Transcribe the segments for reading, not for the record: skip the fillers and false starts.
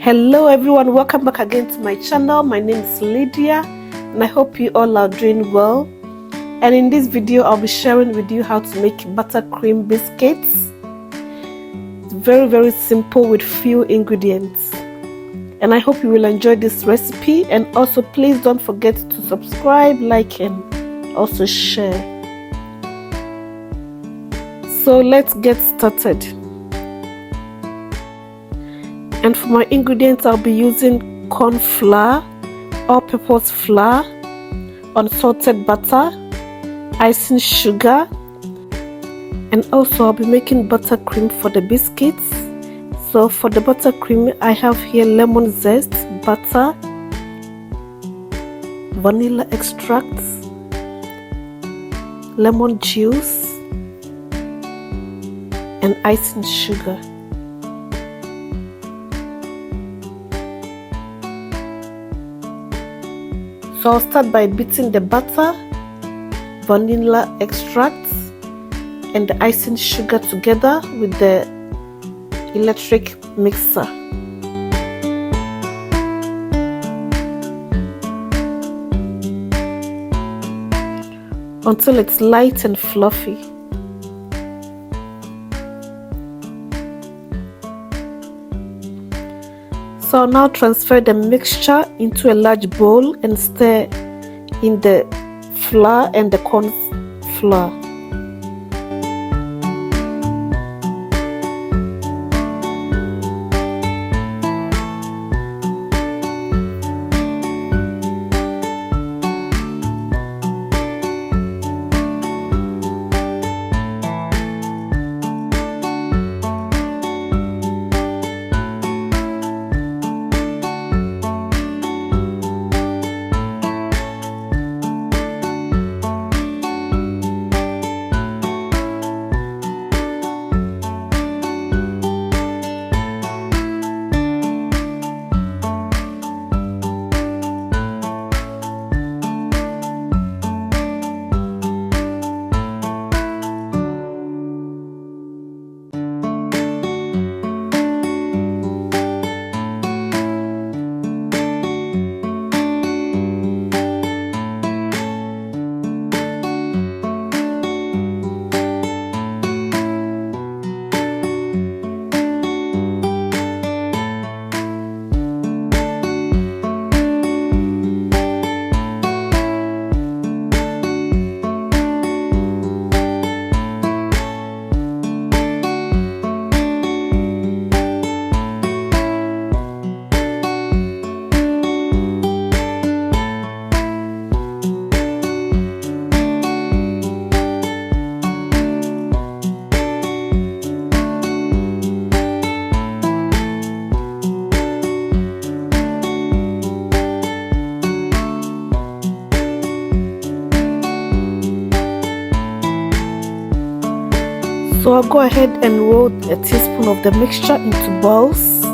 Hello everyone, welcome back again to my channel. My name is Lydia and I hope you all are doing well. And in this video I'll be sharing with you how to make buttercream biscuits. It's very simple with few ingredients. And I hope you will enjoy this recipe, and also please don't forget to subscribe, like and also share. So let's get started. And for my ingredients, I'll be using corn flour, all-purpose flour, unsalted butter, icing sugar, and also I'll be making buttercream for the biscuits. So for the buttercream, I have here lemon zest, butter, vanilla extract, lemon juice, and icing sugar. So I'll start by beating the butter, vanilla extract, and the icing sugar together with the electric mixer. Until it's light and fluffy. So I'll now transfer the mixture into a large bowl and stir in the flour and the corn flour. So I'll go ahead and roll a teaspoon of the mixture into balls.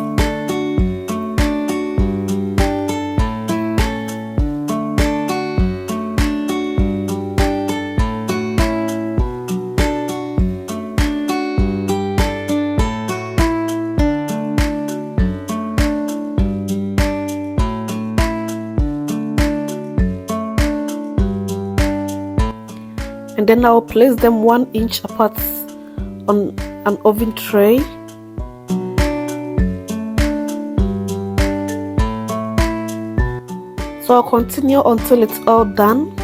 And then I'll place them 1 inch apart on an oven tray. So I'll continue until it's all done.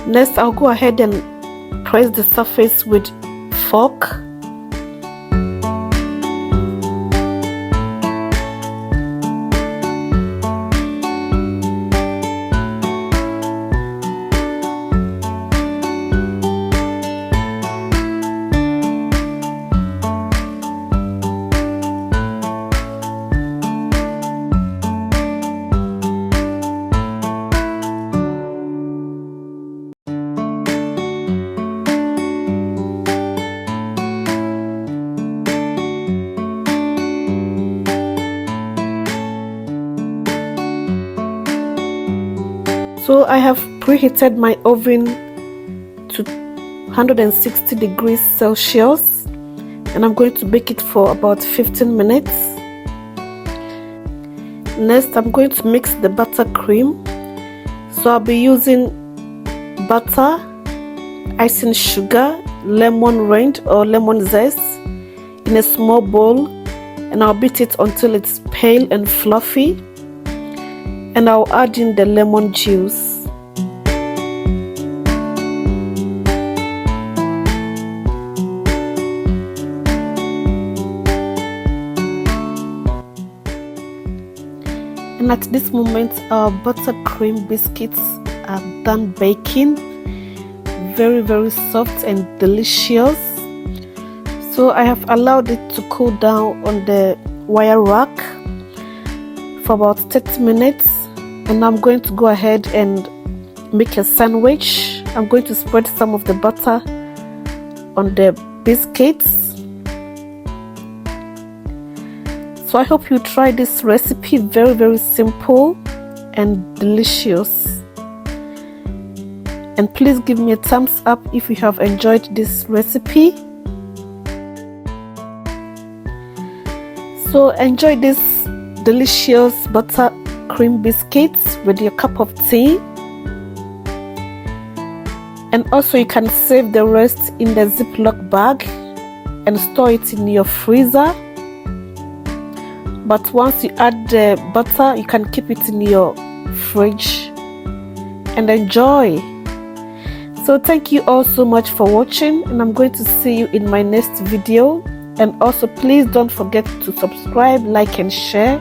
Next, I'll go ahead and press the surface with fork. So I have preheated my oven to 160 degrees Celsius, and I'm going to bake it for about 15 minutes. Next, I'm going to mix the buttercream. So I'll be using butter, icing sugar, lemon rind or lemon zest in a small bowl, and I'll beat it until it's pale and fluffy, and I'll add in the lemon juice. And at this moment, our buttercream biscuits are done baking. Very soft and delicious. So I have allowed it to cool down on the wire rack for about 30 minutes, and I'm going to go ahead and make a sandwich. I'm going to spread some of the butter on the biscuits. So I hope you try this recipe. Very simple and delicious. And please give me a thumbs up if you have enjoyed this recipe. So enjoy this delicious buttercream biscuits with your cup of tea. And also you can save the rest in the Ziploc bag and store it in your freezer. But once you add the butter, you can keep it in your fridge and enjoy. So thank you all so much for watching, and I'm going to see you in my next video. And also please don't forget to subscribe, like and share,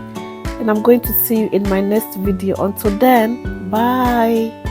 and I'm going to see you in my next video. Until then, bye.